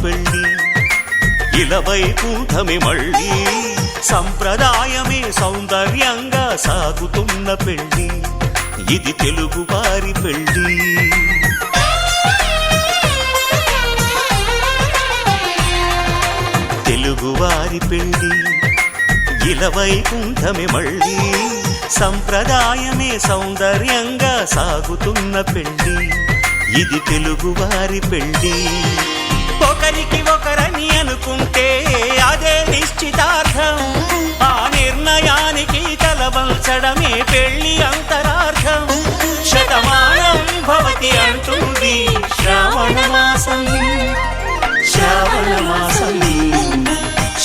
పెళ్ళి ఇలవైకుంఠమే మళ్ళీ సంప్రదాయమే సౌందర్యంగా సాగుతున్న పెళ్ళి ఇది తెలుగువారి పెళ్ళి తెలుగువారి పెళ్ళి ఇలవైకుంఠమే మళ్ళీ సంప్రదాయమే సౌందర్యంగా సాగుతున్న పెళ్ళి ఇది తెలుగువారి పెళ్ళి ఒకరికి ఒకరని అనుకుంటే అదే నిశ్చితార్థం ఆ నిర్ణయానికి తలవంచడమే పెళ్ళి అంతరార్థం శతమానం భవతి అంటుంది శ్రావణ మాసం శ్రావణ మాసం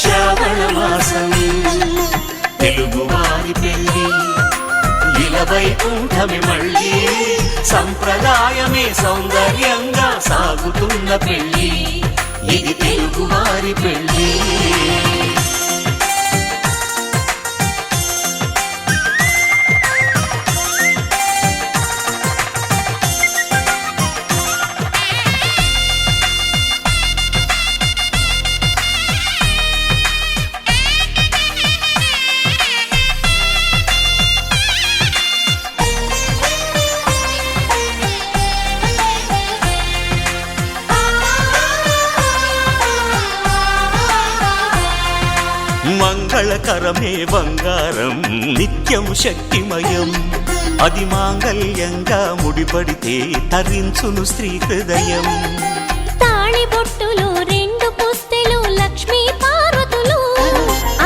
శ్రావణ మాసం తెలుగువారి పెళ్ళి ఇలవైకుంఠమే మళ్ళీ సంప్రదాయమే సౌందర్యంగా సాగుతున్న పెళ్ళి ఇది తెలుగువారి పెళ్ళి మంగళకరమే బంగారం నిత్యం శక్తిమయం అది మాంగళ్యంగా ముడిపడితే తరించును స్త్రీ హృదయం తాళి బొట్టులు రెండు పుస్తెలు లక్ష్మీ పార్వతులు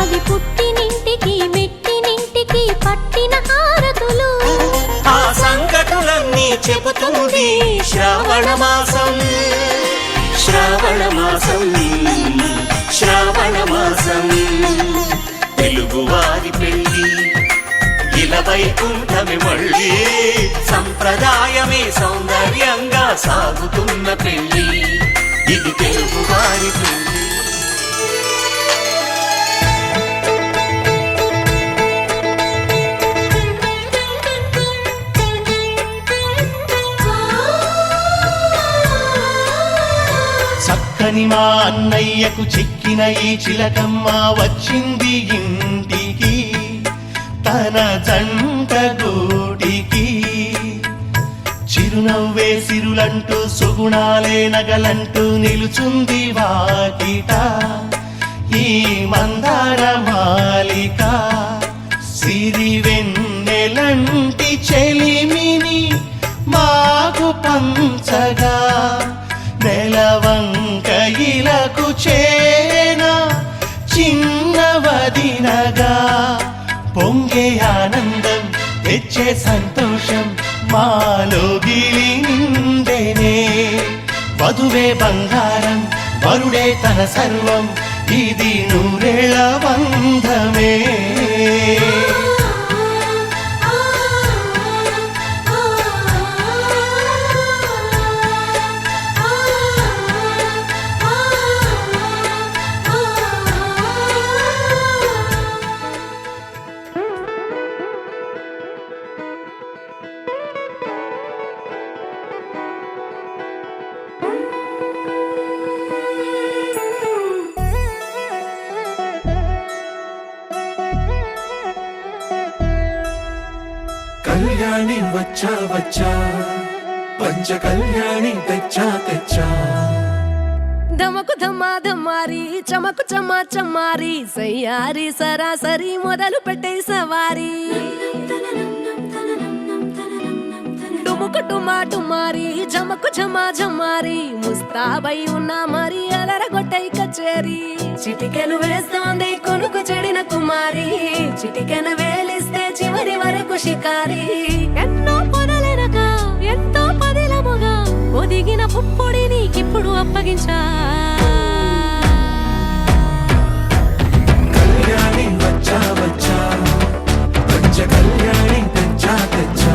అవి పుట్టినింటికి మెట్టినింటికి పట్టిన హారతులు ఆ సంగతులన్నీ చెబుతుంది శ్రావణ మాసం శ్రావణ మాసం శ్రావణ మాసం తెలుగువారి పెళ్ళి ఇలవైకుంఠమే మళ్ళీ సంప్రదాయమే సౌందర్యంగా సాగుతున్న పెళ్ళి ఇది తెలుగువారి పెళ్ళి చక్కని మా అన్నయ్యకు చిక్కిన ఈ చిలకమ్మ వచ్చింది ఇంటికి తన జంట గూటికి చిరునవ్వే సిరులంటూ సుగుణాలే నగలంటూ నిలుచుంది వాకిట ఈ మందార మాలిక సిరి వెన్నెలంటి చెలిమిని మాకు పంచగా నెలవంక ఇలకు చేరేనా చిన్నవదినగా పొంగే ఆనందం తెచ్చే సంతోషం మాలోగిలి నిండెనే వధువే బంగారం వరుడే తన సర్వం ఇది నూరేళ్ల బంధమే కళ్యాణి వచ్చా వచ్చా పంచ కళ్యాణి తెచ్చా తెచ్చా ధమకు ధమ్మా ధమ్మారి చమకు చమ్మా చమ్మారి సయ్యారి సరాసరి మొదలు పెట్టే సవారి డుముకు టుమా టుమారి జమకు ఝమా ఝమారి ముస్తాబై ఉన్నా మరి అలరగొట్టై కచేరి చిటికెను వేస్తోంది కొనుకు చెడిన కుమారి చిటికెను వేలిస్తే చివరి వరకు షికారి ఎన్నో పొదలెనక ఎంతో పదిలముగా ఒదిగిన పుప్పొడి నీకిప్పుడు అప్పగించా కళ్యాణి వచ్చా వచ్చా పంచ కళ్యాణి తెచ్చా తెచ్చా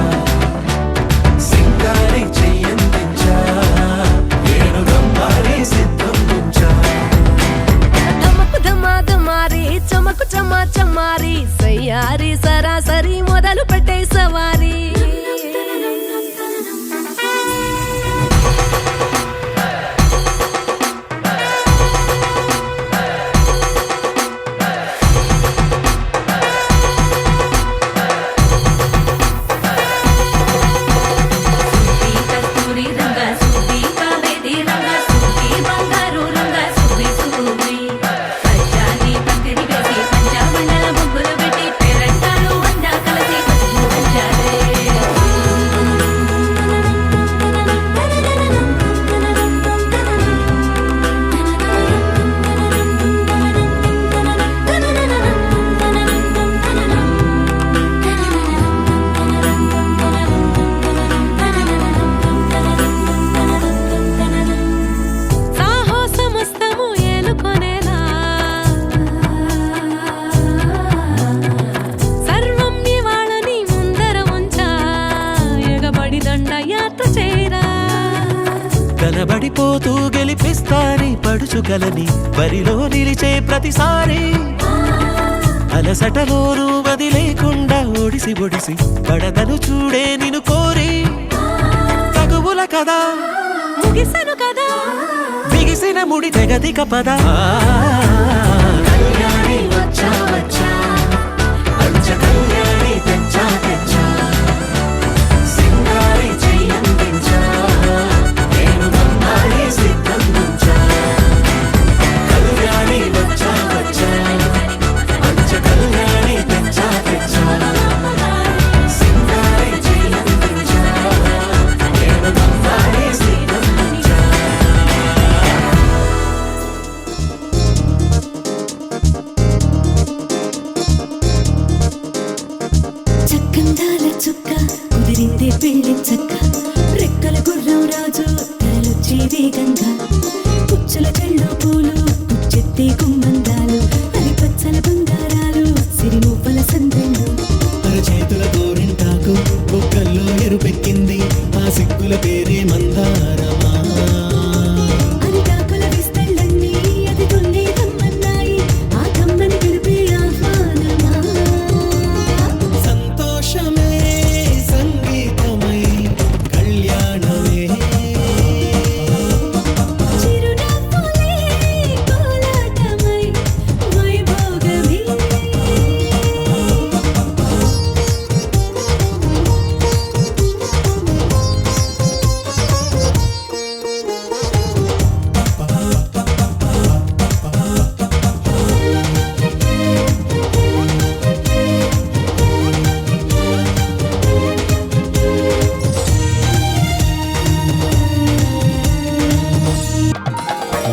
సింగారి చెయ్యందించా ఏడు గమ్మారి సిద్ధం ఉంచా ధమకు ధమా ధమారి చమకు చమ్మా చమ్మారి సయ్యారి సరాసరి మొదలు పెట్టే సవారి గెలిపిస్తాని పడుచుకలని బరిలో నిలిచే ప్రతిసారి అలసటలోను వదిలేకుండా ఒడిసి ఒడిసి పడతను చూడే నిన్ను కోరి తగువుల కదా ముగిసెను కదా బిగిసిన ముడి తెగదిక పద కళ్యాణి వచ్చా వచ్చా పంచ కళ్యాణి తెచ్చా తెచ్చా సింగారి చెయ్యందించా నేను బంగారి సిద్ధందించా కళ్యాణి వచ్చా వచ్చా పంచ కళ్యాణి తెచ్చా తెచ్చా సింగారి చెయ్యందించా నేను బంగారి సిద్ధందించా చక్కందాల చుక్క కుదిరిందే పెళ్లి చక్క రెక్కల గుర్రం రాజు తరలొచ్చే వేగంగా పుచ్చల కళ్ళు పూలు పుచ్చెత్తే గుమ్మందాలు అరి పచ్చల బంగారాలు సిరిమువ్వల సందెళ్ళు చేతుల గోరింటాకు బొక్కల్లో ఎరుపెక్కింది ఆ సిగ్గుల పేరే మందారమా అరిటాకుల విస్తళ్ళన్నీ అది తొల్లి తమ్మన్నాయి ఆ తమ్మని పిలిపే ఆహ్వానమా సంతోషమే సంగీతమై కళ్యాణమే చిరునవ్వులే కోలాటమై వైభోగమే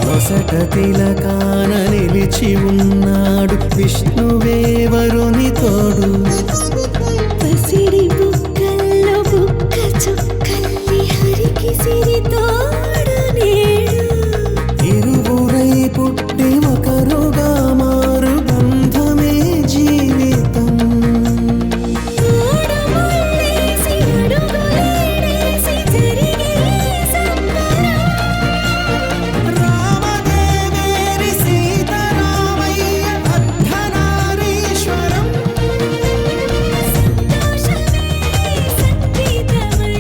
వసట తిలకాన నిలిచి ఉన్నాడు విష్ణువే వరుని తోడు పసిడి బుక్కల్లో బుక్క చుక్కల్లి హరికి సిరి తోడు నేడు ఇరువురై పుట్టి ఒకరుగా మారు బంధమే జీవితం తోడు ముళ్ళేసి అడుగులేసి జరిగే సంబరం రామదేవేరి సీతారామయ్య అర్ధనారీశ్వరం సంతోషమే సంగీతమై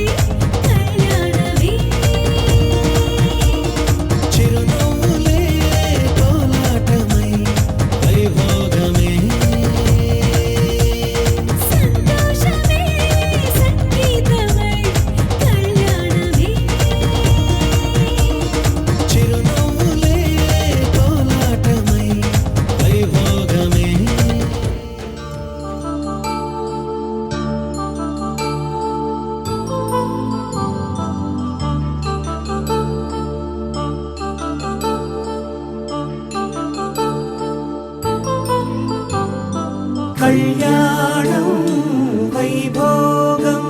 కళ్యాణమే చిరునవ్వులే కోలాటమై వైభోగమే సంతోషమే సంగీతమై కళ్యాణమే చిరునవ్వులే కోలాటమై వైభోగమే కళ్యాణం వైభోగం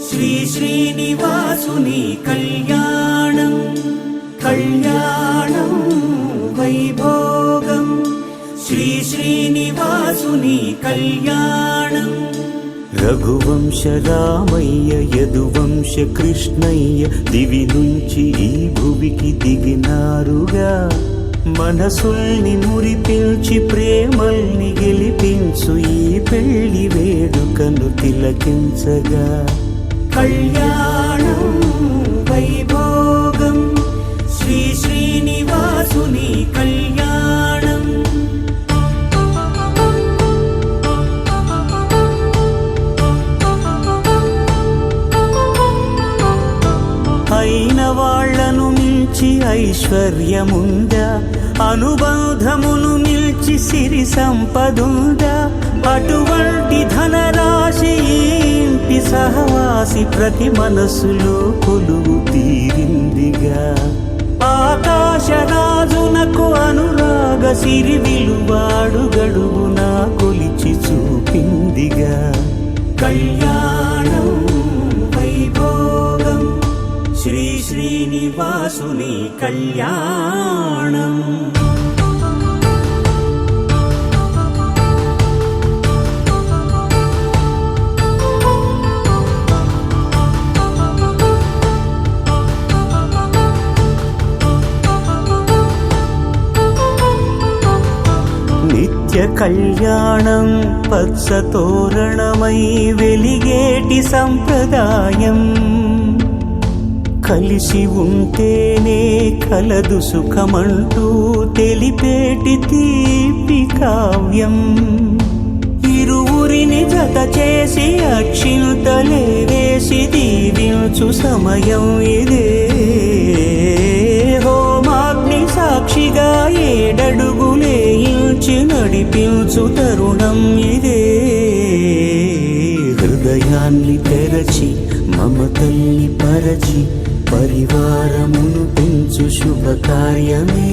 శ్రీ శ్రీనివాసుని కళ్యాణం కళ్యాణం వైభోగం శ్రీ శ్రీనివాసుని కళ్యాణం రఘువంశ రామయ్య యదువంశ కృష్ణయ్య దివి నుంచి ఈ భువికి దిగినారుగా మనసుల్ని మురిపించి ప్రేమల్ని గెలిపించు ఈ పెళ్లి వేడుకను తిలకించగా కళ్యాణం వైభోగం శ్రీ శ్రీనివాసుని కళ్యాణం అయిన వాళ్లను మించి ఐశ్వర్యముందా అనుబంధమును మిల్చి సిరి సంపదుందా అటువంటి ధనరాశి ఈ ఇంటి సహవాసి ప్రతి మనసులో కొలువు తీరిందిగా ఆకాశరాజునకు అనురాగ సిరి విలువాడు గడుగునా కొలిచి చూపిందిగా కళ్యాణం వైభోగం శ్రీ శ్రీనివాసుని కళ్యాణం నిత్య కళ్యాణం పచ్చ తోరణమై వెలిగేటి సంప్రదాయం కలిసి ఉంటేనే కలదు సుఖమంటూ తెలిపేటి తీపి కావ్యం ఇరువురిని జత చేసి అక్షింతలే వేసి దీవించు సమయం ఇదే హోమాగ్ని సాక్షిగా ఏడడుగులే ఇంచి నడిపించు తరుణం ఇదే హృదయాన్ని తెరచి మమతల్ని పరచి పరివారమును పెంచు శుభకార్యమే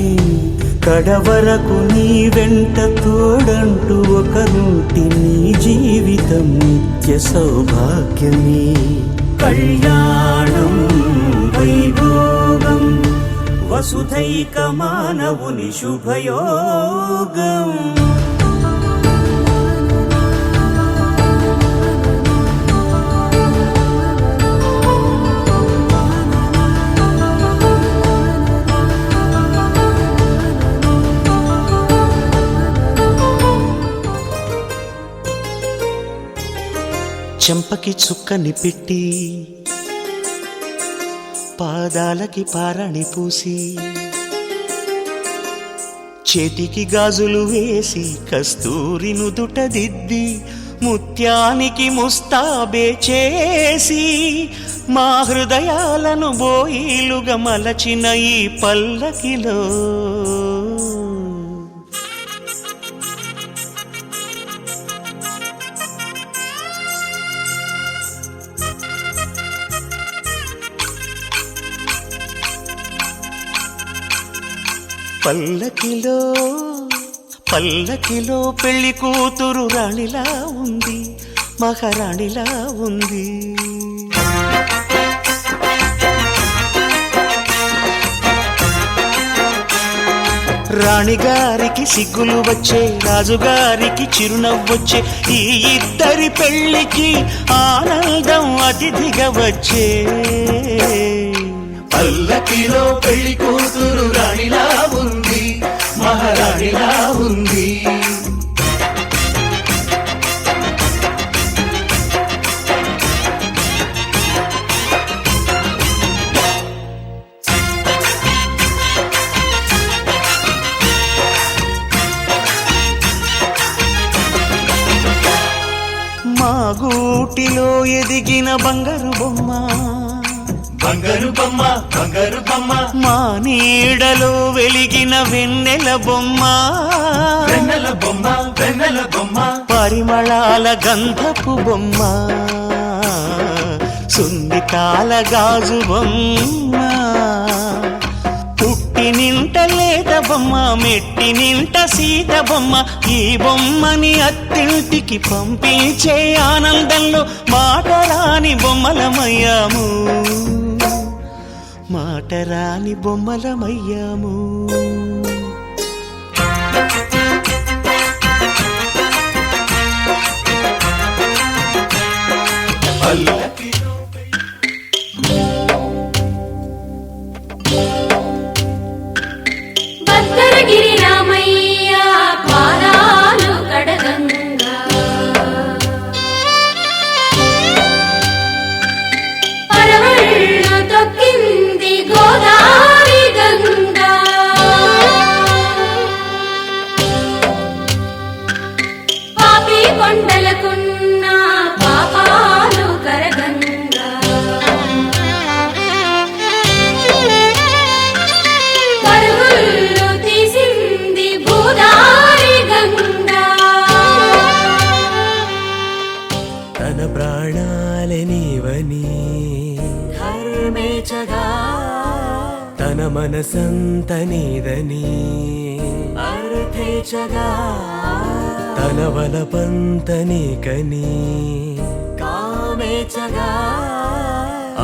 కడవరకు నీ వెంట తోడంటూ ఒకరుంటి నీ జీవితం నిత్య సౌభాగ్యమే కళ్యాణం వైభోగం వసుధైక మానవుని శుభయోగం చెంపకి చుక్కని పెట్టి పాదాలకి పారణి పూసి చేతికి గాజులు వేసి కస్తూరి నుదుట దిద్ది ముత్యానికి ముస్తాబే చేసి మా హృదయాలను బోయిలుగా మలచిన ఈ పల్లకిలో పల్లకిలో పల్లకిలో పెళ్లి కూతురు రాణిలా ఉంది మహారాణిలా ఉంది రాణిగారికి సిగ్గులు వచ్చే రాజుగారికి చిరునవ్వొచ్చే ఈ ఇద్దరి పెళ్లికి ఆనందం అతిథిగా వచ్చే పల్లకిలో పెళ్లి కూతురు రాణిలా ఉంది మహారాణిలా ఉంది మా గూటిలో ఎదిగిన బంగారు బొమ్మ బంగారు బొమ్మ బంగారు బొమ్మ మా నీడలో వెలిగిన వెన్నెల బొమ్మ వెన్నెల బొమ్మ వెన్నెల బొమ్మ పరిమళాల గంధపు బొమ్మ సున్నితాల గాజు బొమ్మ పుట్టి నింట లేత బొమ్మ మెట్టి నింట సీత బొమ్మ ఈ బొమ్మని అత్తింటికి పంపించే ఆనందంలో మాటరాని బొమ్మలమయ్యాము మాటరాని బొమ్మలమయ్యాము పల్లకిలో భద్రగిరి రామయ్య పాదాలు కడగంగా పరవళ్ళు తొక్కింది గోదావరి గంగా పాపి కొండలకున్న పాపాలు కరగంగా పరుగులు తీసింది భూదారి గంగా తన ప్రాణాలే నీవని ధర్మేచగా తన మనసంత నీదని అర్థేచగా తన వలపంత నీకని కామేచగా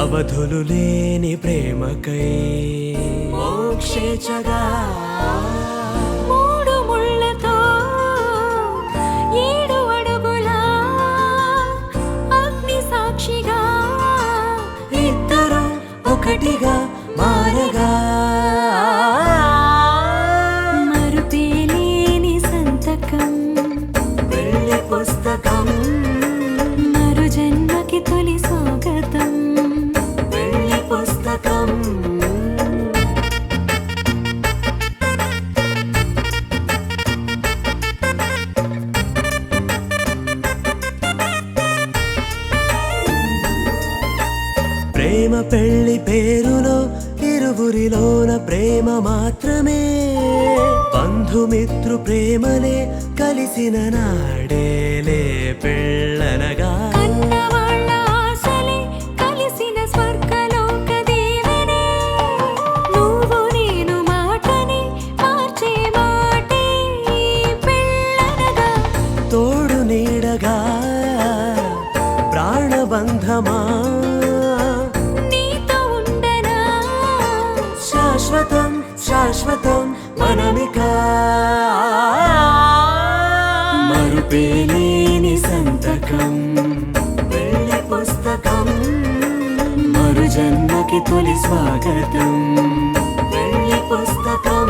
అవధులు లేని ప్రేమకై మోక్షేచగా మూడు ముళ్ళతో 7 అడుగుల అగ్ని సాక్షిగా ఇద్దరు ఒకటిగా మారగా మరుపేలేని సంతకం పెళ్లి పేరులో ఇరువురిలోన ప్రేమ మాత్రమే బంధుమిత్రు ప్రేమలే కలిసిన నాడేలే పెళ్ళనగా కన్నవాళ్ళ ఆశలే కలిసిన స్వర్గలోక దీవెనే నువ్వు నేను మాటని మార్చే మాటే పెళ్ళనగా తోడు నీడగా ప్రాణబంధమా నీతో ఉండనా శాశ్వతం శాశ్వతం మనమిక మరుపేలేని సంతకం పెళ్లి పుస్తకం మరు జన్మకి తొలి స్వాగతం పెళ్లి పుస్తకం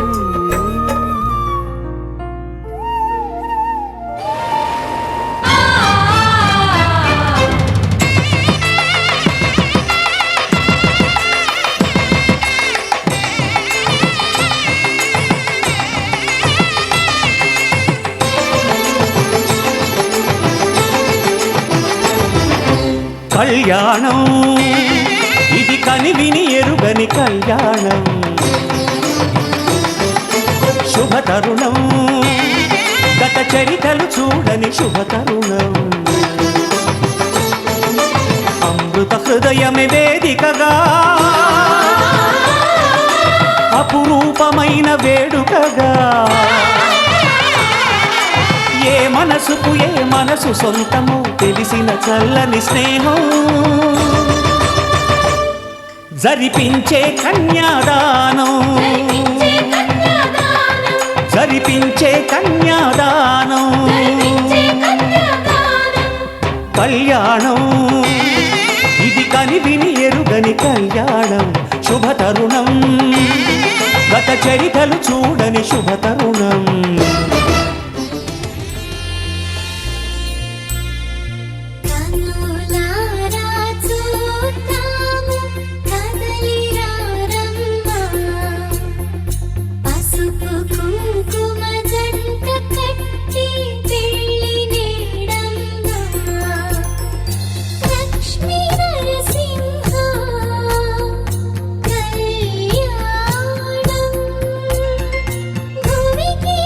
కళ్యాణం ఇది కనివిని ఎరుగని కళ్యాణం శుభతరుణం గత చరితలు చూడని శుభతరుణం అమృత హృదయమే వేదికగా అపురూపమైన వేడుకగా ఏ మనసుకు ఏ మనసు సొంతమో తెలిసిన చల్లని స్నేహం జరిపించే కన్యాదానం జరిపించే కన్యాదానం కళ్యాణం ఇది కనివిని ఎరుగని కళ్యాణం శుభతరుణం గత చరితలు చూడని శుభతరుణం కనులారా చూద్దాము కదలిరా రమ్మ పసుపు కుంకుమ జంట కట్టి పెళ్లి నేడమ్మ లక్ష్మీ నరసింహ కళ్యాణం భువికి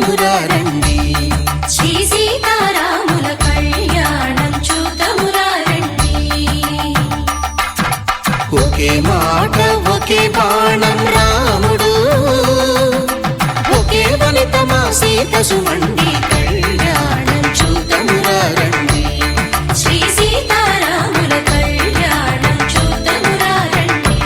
చూతమురారండి. శ్రీ సీతారాముల కళ్యాణం చూతమురారండి. ఒకే మాట ఒకే బాణం రాముడు, ఒకే వనిత మా సీత సుమండి. కళ్యాణం చూతమురారండి. శ్రీ సీతారాముల కళ్యాణం చూతమురారండి.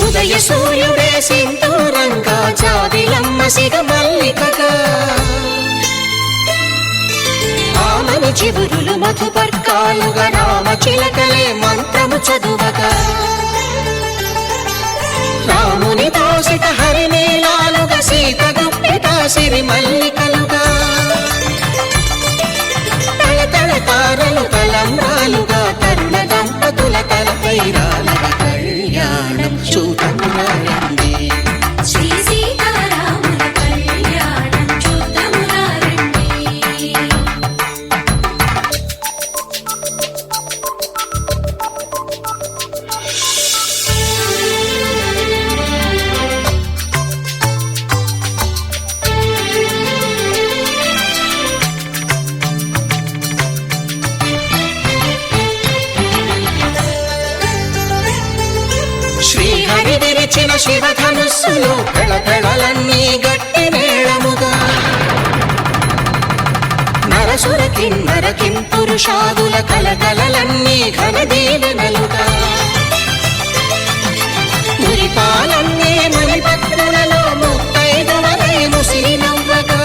ఉదయ సూర్యుడే సింధూరంగా, జాబిలమ్మ సిగ మల్లికగా, ఆమని చివురులు మధుపర్కాలుగా, రామ చిలకలే మంత్రము చదువగా, రాముని దోసిట హరినీలాలుగా, సీత గుప్పిట సిరి మల్లికలుగా, తల తల తారలు తలంబ్రాలుగా, తరుణ దంపతుల తలపై రాలగా. కళ్యాణం చూతమురారండి. శ్రీ సీతారాముల కళ్యాణం చూతమురారండి. శ్రీహరి విరిచిన శివధనుస్సులు పెళపెళలన్నీ గట్టి మేళముగా, నరసుర కిన్నర కింపురుషాదుల కలకలలన్నీ ఘనదీవెనలుగా, మురిపాలన్నీ మణిపత్రులలో ముత్తైదువలై ముసిరి నవ్వగా,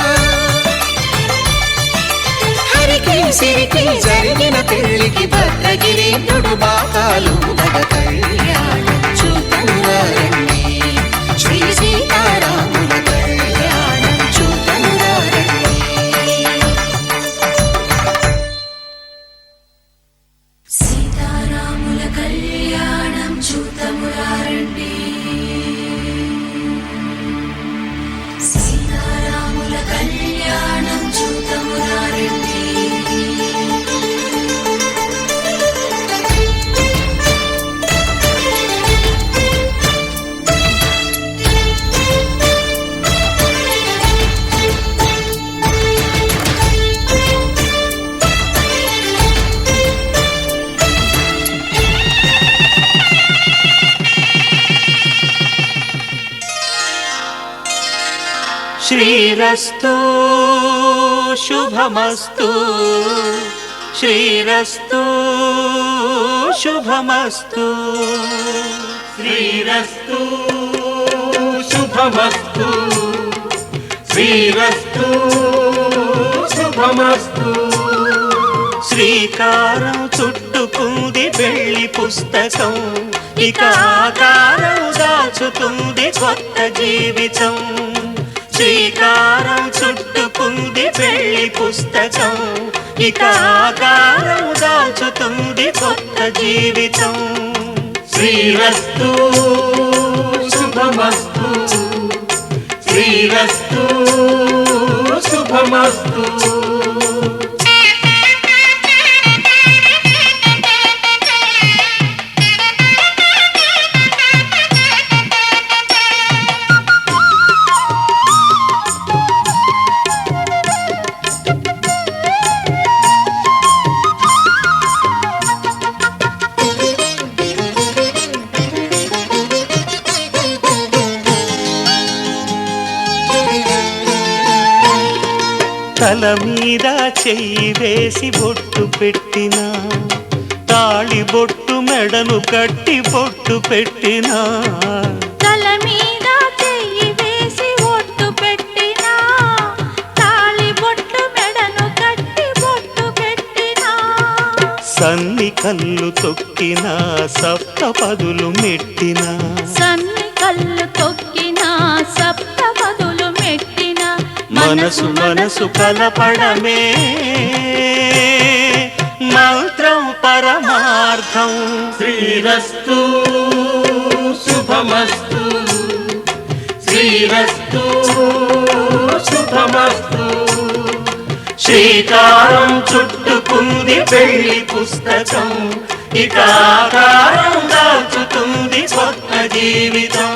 హరికి సిరికి జరిగిన పెళ్లికి భద్రగిరీంద్రుడు బాకాలు మగ. కళ్యాణం చూతమురారండి. శ్రీ సీతారాముల కళ్యాణం చూతమురారండి. సీతారాముల కళ్యాణం చూతమురారండి. సీతారాముల కళ్యాణం చూతమురారండి. శ్రీరస్తు శుభమస్తు, శ్రీరస్తు శుభమస్తు, శ్రీరస్తు శుభమస్తు, శ్రీరస్తు శుభమస్తు. శ్రీకారం చుట్టుకుంది పెళ్లి పుస్తకం, ఇక ఆకారం దాచుతుంది కొత్త జీవితం. శ్రీకారం చుట్టుకుంది పెళ్లి పుస్తకం, ఇక ఆకారం దాచుతుంది కొత్త జీవితం. శ్రీరస్తు శుభమస్తు, శ్రీరస్తు శుభమస్తు. తల మీద చెయ్యి వేసి బొట్టు పెట్టినా, తాళి బొట్టు మెడను కట్టి బొట్టు పెట్టినా, తల మీద చెయ్యి వేసి ఒట్టు పెట్టినా, తాళి బొట్టు మెడను కట్టి బొట్టు పెట్టినా, సన్ని కళ్ళు తొక్కిన సప్తపదులు మెట్టిన సన్ని కళ్ళు తొక్కిన సప్తపదులు మెట్టిన మనసు మనసు కలపడమే మంత్రం పరమార్థం. శ్రీరస్తు శుభమస్తు శ్రీరస్తు శుభమస్తు. శ్రీకారం చుట్టుకుంది పెళ్లి పుస్తకం, ఇక ఆకారం దాచుతుంది కొత్త జీవితం.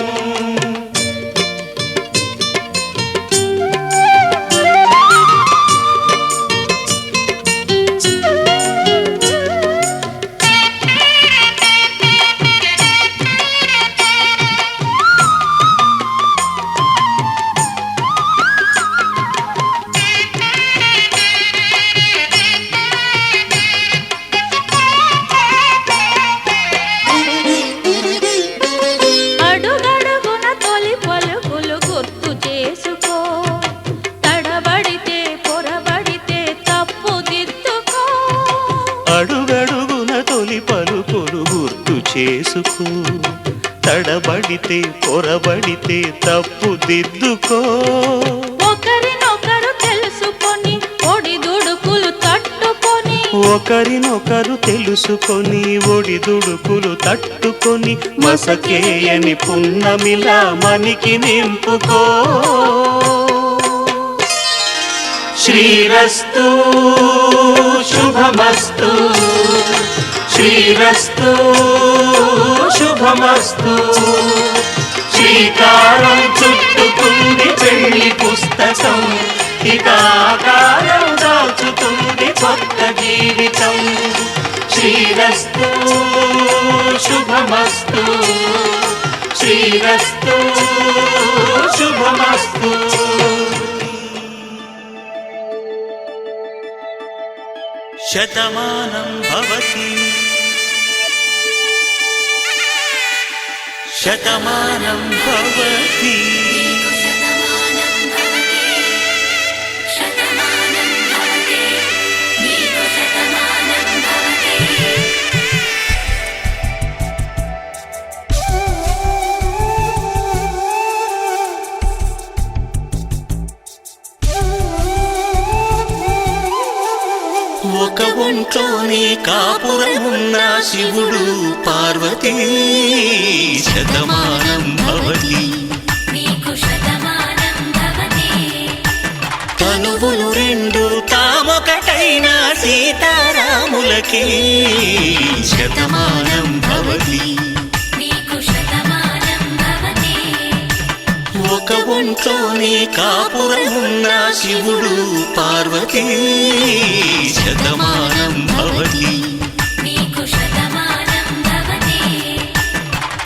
అడుగడుగున తొలి పలుకులు గుర్తు చేసుకో, తడబడితే పొరబడితే తప్పు దిద్దుకో. ఒకరినొకరు తెలుసుకొని ఒడిదుడుకులు తట్టుకొని, ఒకరినొకరు తెలుసుకొని ఒడిదుడుకులు తట్టుకొని, మసకేయని పున్నమిలా మనికి నింపుకో. శ్రీరస్తు శుభమస్తు శ్రీరస్తు శుభమస్తు. శ్రీకారం చుట్టుకుంది పెళ్లి పుస్తకం, ఇక ఆకారం దాచుతుంది కొత్త జీవితం. శ్రీరస్తు శుభమస్తు శ్రీరస్తు శుభమస్తు. శతమానం భవతి శతమానం భవతి. ఒక ఒంట్లోనే కాపురమున్న శివుడు పార్వతీ శతమానం భవతి. తనువులు రెండు తామొకటైన సీతారాములకి శతమానం భవతి. ఒక ఒంట్లోనే కాపురమున్న శివుడు పార్వతీ శతమానం భవతి.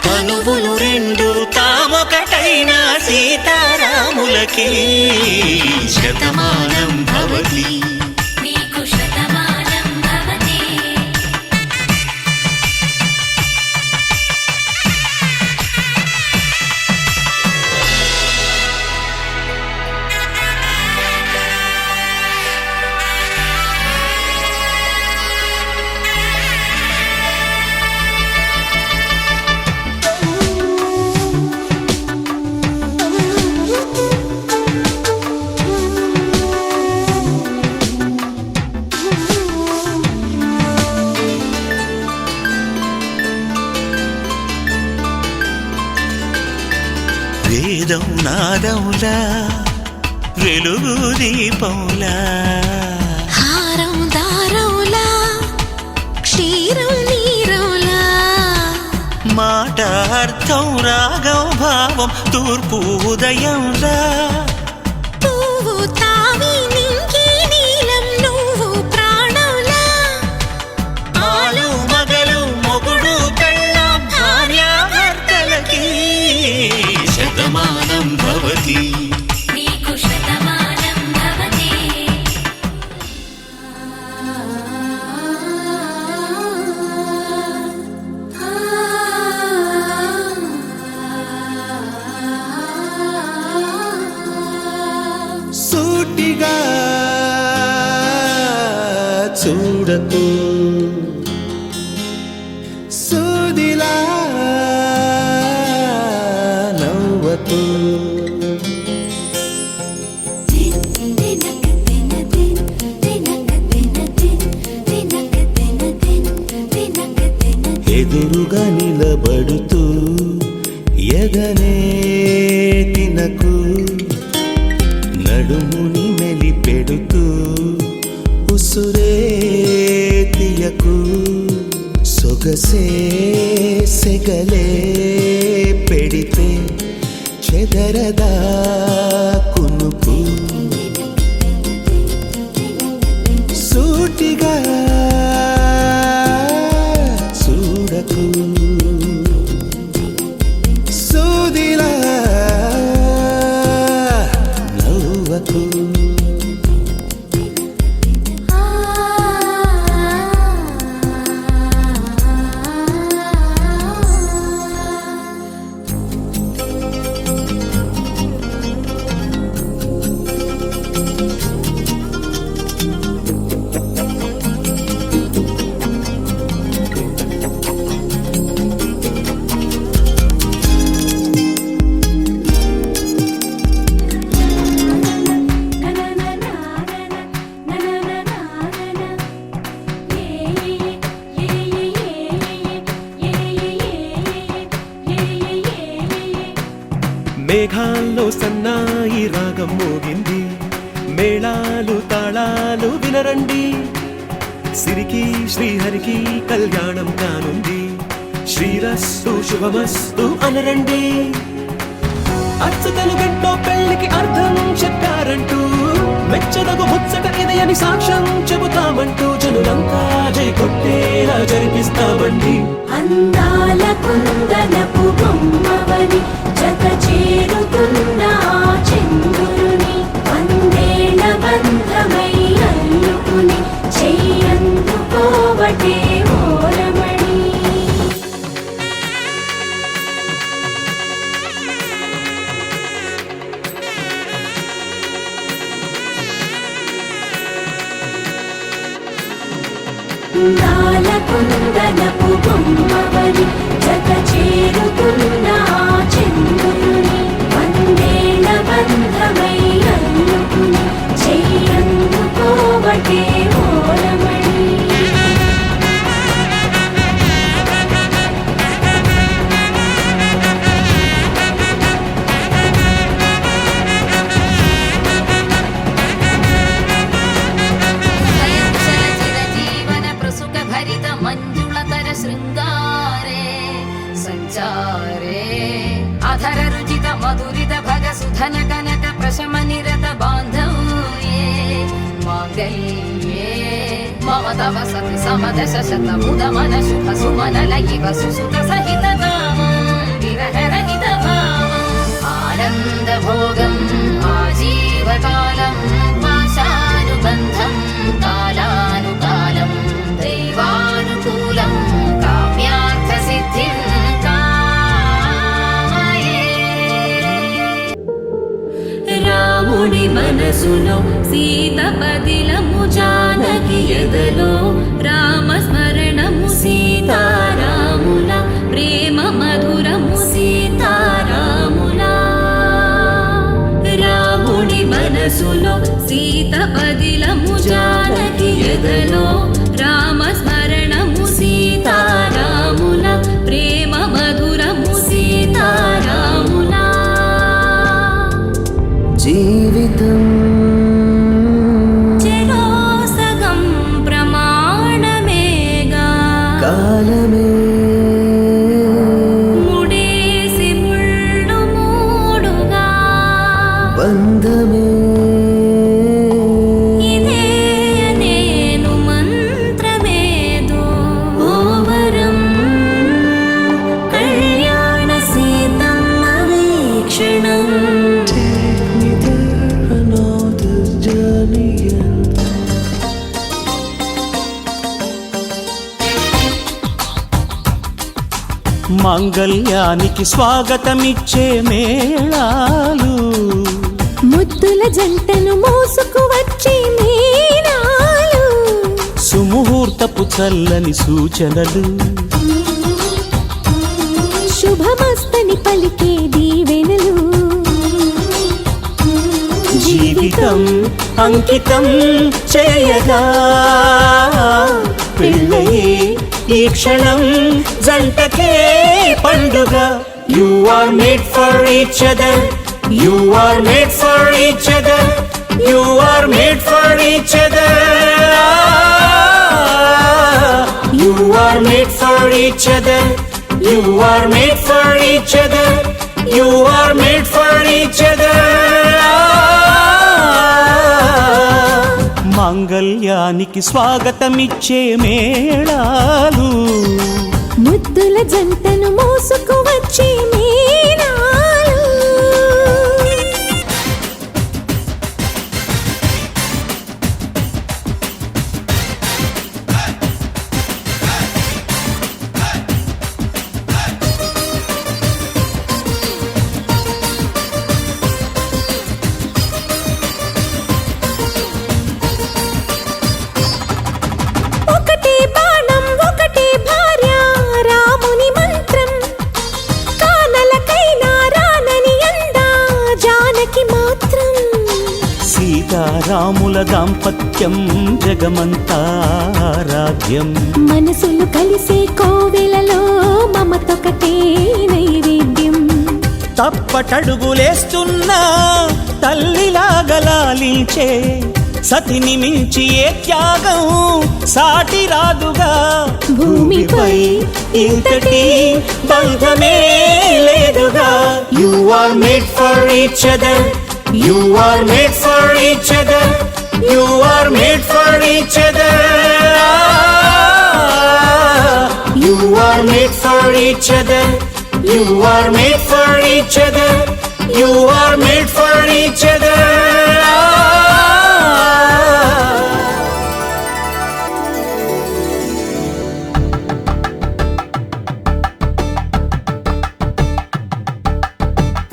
తనువులు రెండు తామొకటైన సీతారాములకి శతమానం భవతి. వేదం నాదములా వెలుగు దీపములా, హారం దారవులా క్షీరం నీరవులా, మాట అర్థం రాగం భావం తూర్పు ఉదయంలా, పువ్వు తావి నింగి నీలం నువ్వు ప్రాణంలా, ఆలు మగలు మొగుడు పెళ్ళాం భార్యాభర్తలకి శతమానం భవతి. సూటిగా చూడకు చూడకు ఎదురుగా నిలబడుతూ ఎదనే తినకు నడుముని మెలిపెడుతూ ఉసురే తీయకు సొగసే సెగలే పెడితే చెదరదా కునుకు సూటిగా చూడకు సూదిలా నవ్వకు మేఘాల్లో సన్నాయి రాగం మోగింది మేళాలు తాళాలు వినరండి సిరికి శ్రీహరికి కళ్యాణం కానుంది శ్రీరస్తు శుభమస్తు అనరండి అచ్చతలు గంటో పెళ్లికి అర్థం చెప్పారంటూ మెచ్చదగు ముచ్చట ఇది అని సాక్ష్యం చెబుతామంటూ జనులంతా జై కొట్టేలా జరిపిస్తామండి అందాల కుందనపు బొమ్మవని జత చేరుతున్న ఆ చంద్రుని వందేళ్ల బంధమై అల్లుకుని చెయ్యందుకోవటే ఓరమణి అందాల కుందనపు బొమ్మవని జత చేరుతున్న ఆ చంద్రుని వందేళ్ల బంధమై అల్లుకుని చెయ్యందుకోవటే ఓరమణి జీవన ప్రసుక భరిత మంజుళతర శృంగారే సంచారే అధర రుచిత మధురిత భగ సుధన కనక ప్రశమ నిరత బాంధవ్యే మాంగళ్యే మమ తవ సతి సమదశ శత ముద మన శుభ సుమన లయివ సుసుత సహిత విరహ రహిత భావం ఆనంద భోగం ఆజీవకాలం పాశానుబంధం కాలానుకాలం దైవానుకూలం కామ్యార్థ సిద్ధిం కామయే రాముడి మనసులో సీత పదిలము జానకి ఎదలో రామస్మరణము సీతారాముల ప్రేమ మధురము సీతారాముల రాముడి మనసులో సీత పదిలము జానకి ఎదలో రామస్మరణము సీతారాముల ప్రేమ మధురము సీతారాముల జీవితం చెరోసగం ప్రమాణమేగా కాలమే ముడేసి ముళ్ళు మూడుగా బంధమే ఇదే నేను మంత్రమేదో ఓవరం కళ్యాణ సీతమ్మ వీక్షణం మాంగళ్యానికి స్వాగతమిచ్చే మేళాలు ముద్దుల జంటను మోసుకు వచ్చే మీనాలు సుముహూర్తపు చల్లని సూచనలు శుభమస్తని పలికే దీవెనలు జీవితం అంకితం చేయగా పెళ్ళయే ఈ క్షణం జంటకే పండుగ. You are made for each other. You are made for each other. You are made for each other. You are made for each other. You are made for each other. You are made for each other. మాంగళ్యానికి స్వాగతమిచ్చే మేళాలు, ముద్దుల జంటను మోసుకు వచ్చే మీనాలు. ఒకటే బాణం ఒకటే భార్య రాముని మంత్రం, కానలకైనా రానని అందా జానకి మాత్రం. సీతారాముల దాంపత్యం జగమంతా ఆరాధ్యం. మనసులు కలిసే కోవెలలో మమతొకటే నైవేద్యం. తప్పటడుగులేస్తున్నా తల్లిలాగా లాలించే సతిని మించి ఏ త్యాగం సాటి రాదుగా. భూమిపై ఇంతటి బంధమే లేదుగా. You are made for each other. You are made for each other. You are made for each other. You are made for each other. You are made for each other. You are made for each other.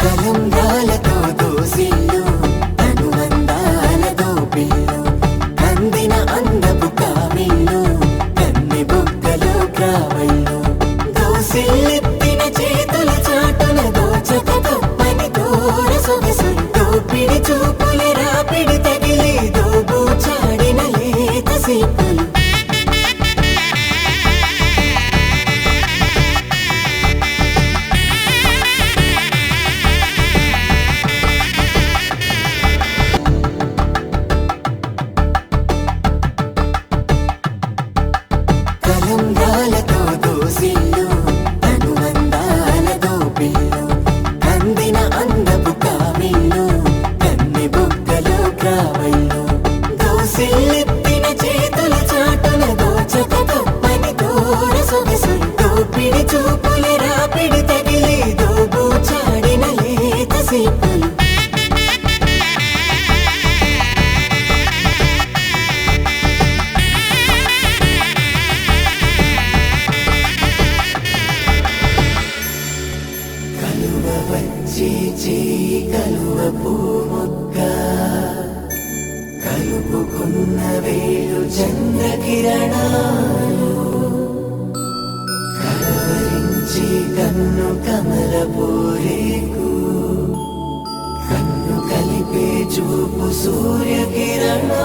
కలంగాలతో దోసిళ్ళు అనుబంధాలతో పిల్లు అందిన అందపు కావిళ్ళు కన్నె బుగ్గలో గ్రావళ్ళు దోసిల్లెత్తిన చేతుల చాటున దోచక తప్పని దూర సొగసు దోపిడి చూపుల రాపిడి తగిలి దోబూచాడిన లేత సీపులు. కలంగాలతో దోసిళ్ళు అనుబంధాలతో పిల్లు అందిన అందపు కావిళ్ళు కన్నె బుగ్గలో గ్రావళ్ళు దోసిల్లెత్తిన చేతుల చాటున దోచక తప్పని దూర సొగసు దోపిడి చూపుల రాపిడి తగిలి దోబూచాడిన లేత సీపులు. కలువ వచ్చి చేయి కలువ పూమొక్క కలుపుకున్న వేలు చంద్రకిరణాలు కలవరించి కన్ను కమల పూరేకు కన్ను కలిపే చూపు సూర్యకిరణాలు.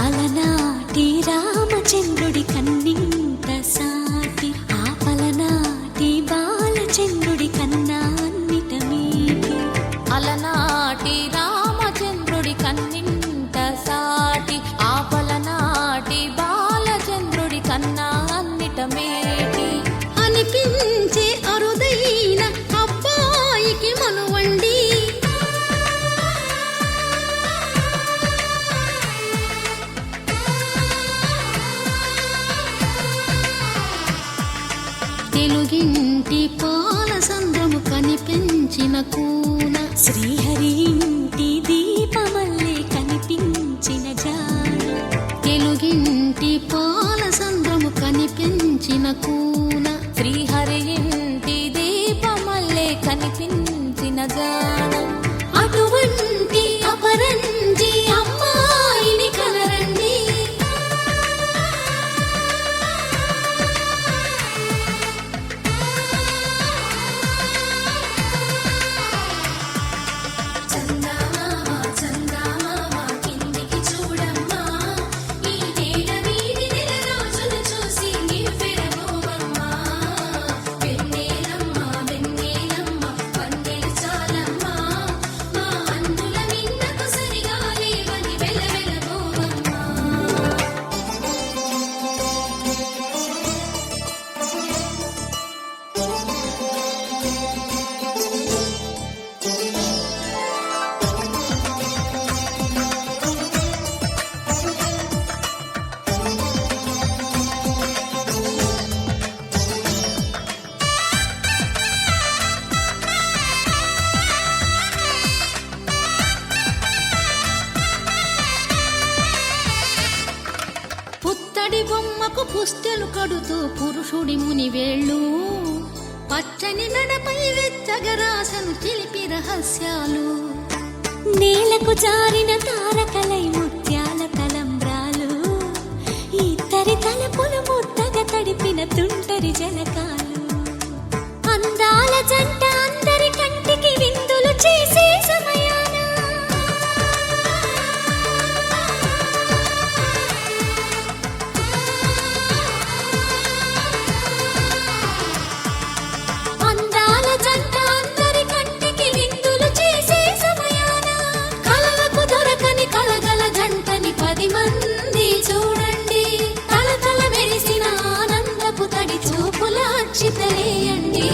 అలనాటి రామచంద్రుడి కన్నింత సాటి ఆపలనాటి బాలచంద్రుడి కన్నా అన్నిట మీటి. అలనాటి రామచంద్రుడి కన్నింట సాటి ఆపలనాటి బాలచంద్రుడి కన్నా అన్నిట మేటి. అనిపించే అరుదైన అబ్బాయికి మనువండి తెలుగింటి పాల సంద్రము కనిపించిన కూన శ్రీహరి ఇంటి దీపమల్లే కని పువ్వుకు పుస్తెలు కడుతూ పురుషుడి ముని వేళ్ళు పచ్చని మెడపై వెచ్చగరాసను చిలిపి రహస్యాలు నేలకు జారిన తారకలై ముత్యాల తలంబ్రాలు ఇద్దరి తలపులు ముద్దగా తడిపిన తుంటరి జలకాలు అందాల జంట అందరి కంటికి విందులు చేసే సమయాన అందాల జంట అందరి కంటికి విందులు చేసే సమయాన కలలకు దొరకని కలగల జంటని 10 మంది చూడండి తలతల మెరిసిన ఆనందపు తడి చూపుల అచ్చితలేయండి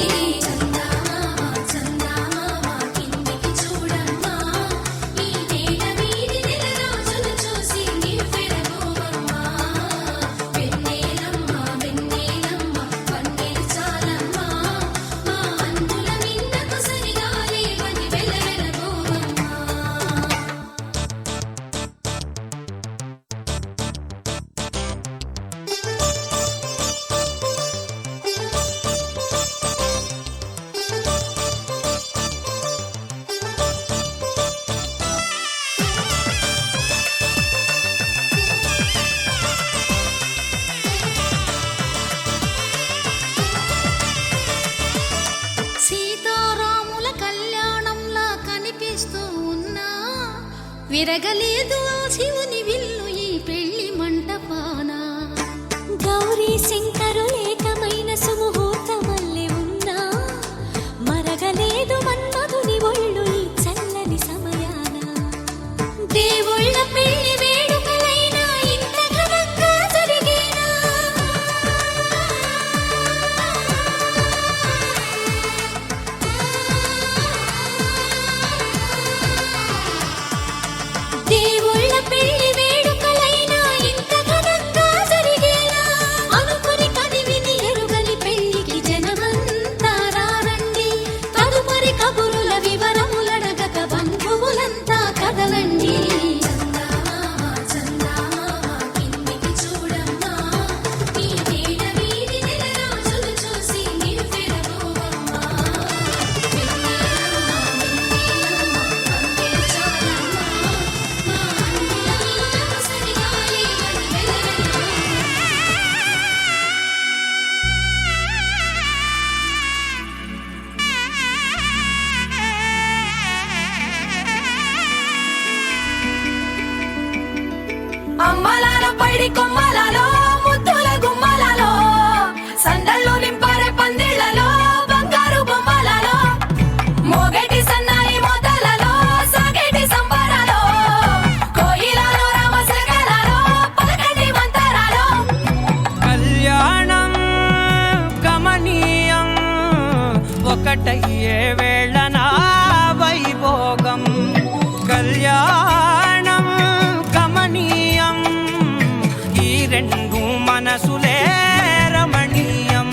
సీతారాముల కళ్యాణంలా కనిపిస్తూ ఉన్నా విరగలేదు ఆ శివుని విల్లు ఈ పెళ్లి మంటపాన గౌరీ శంకరులు ఏకమైన సుముహూర్తమల్లె ఉన్నా మరగలేదు మన్మధుని ఒళ్ళు ఈ చల్లని సమయాన దేవుళ్ళ పెళ్లి వేడుకలైనా ఇంత ఘనంగా జరిగేనా దేవుళ్ళ పెళ్లి వేడుకలైనా ఇంత ఘనంగా జరిగేలా అనుకుని కదివిని ఎరుగని పెళ్లికి జనమంతా రారండి తదుపరి కబురుల వివరములడగక బంధువులంతా కదలండి అమ్మలాల పైడి కొమ్మలలో ముద్దుల గుమ్మలలో సందళ్ళు నింపరే పందిళ్లలో బంగారు బొమ్మలలో మోగేటి సన్నాయి మోతలలో సాగేటి సంబరాలో కోయిలలో రామసగలలో పలకండి మంతరాలో కళ్యాణం గమనీయం ఒకటయ్యే వేళ నా వైభోగం కళ్యాణం గమనీయం ఈ రెండు మనసులే రమణీయం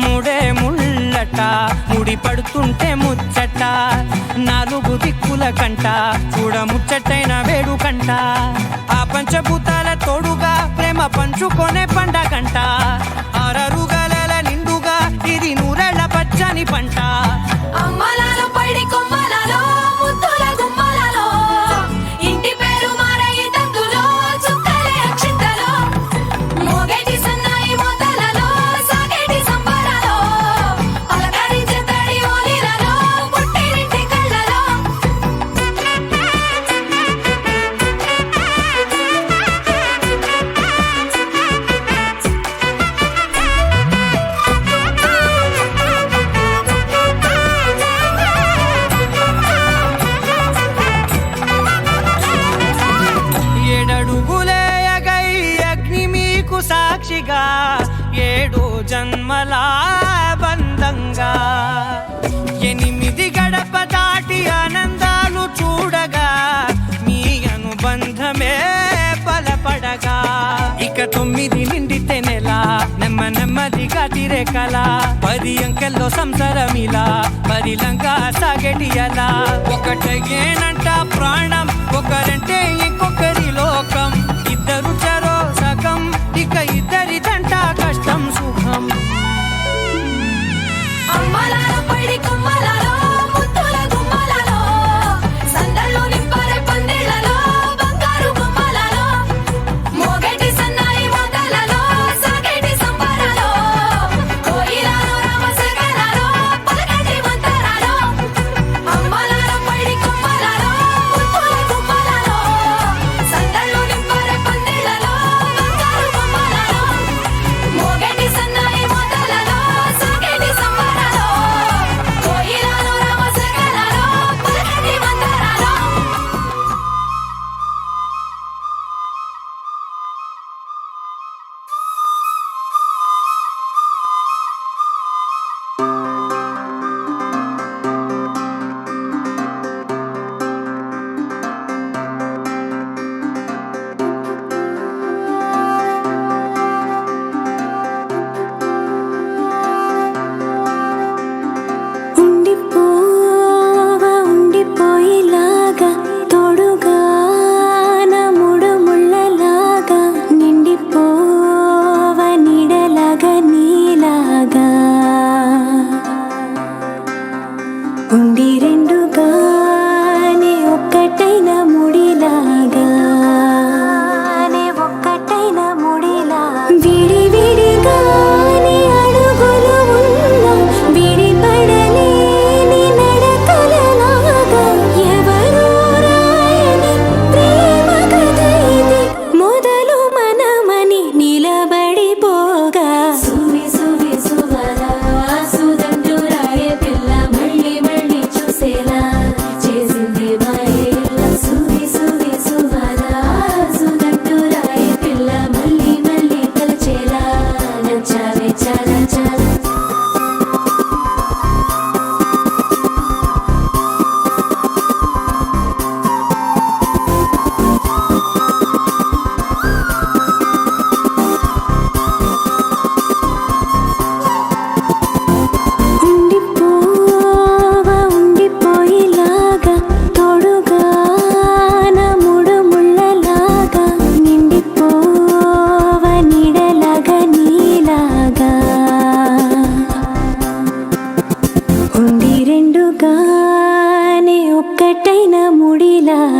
ముడే ముళ్ళట ముడి పడుతుంటే ముచ్చట 4 దిక్కుల కంట చూడ ముచ్చటైన వేడుకంట ఆ పంచభూతాల తోడుగా ప్రేమ పంచుకొనే పండగంట అరరుగలల నిండుగా ఇది 100 పచ్చని పంట అమ్మలాల పైడి కొమ్మలలో ముద్దుల గుమ్మలలో ఇంటి పేరు మారయి తందులో చుక్కలే అక్షింతలో మోగేటి సన్నాయి మోతలలో సాగేటి సంబరాలో పలకరించే తడి ఓలిలలో పుట్టినింటి కళ్ళలో ఏడడుగులేయగై అగ్ని మీకు సాక్షిగా 7 జన్మల బంధంగా 8 గడప దాటి ఆనందాలు చూడగా మీ అనుబంధమే బలపడగా ఇక 9 నిండితే నెల నెమ్మదిగా తీరే కల 10 అంకెల్లో సంసారమిలా పరిలంగా సాగేటి అలా ఒకటేనంట ప్రాణం ఒకరంటే ఇంకొకరి లోకం 2 చెరో సగం ఇక 2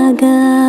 రాగా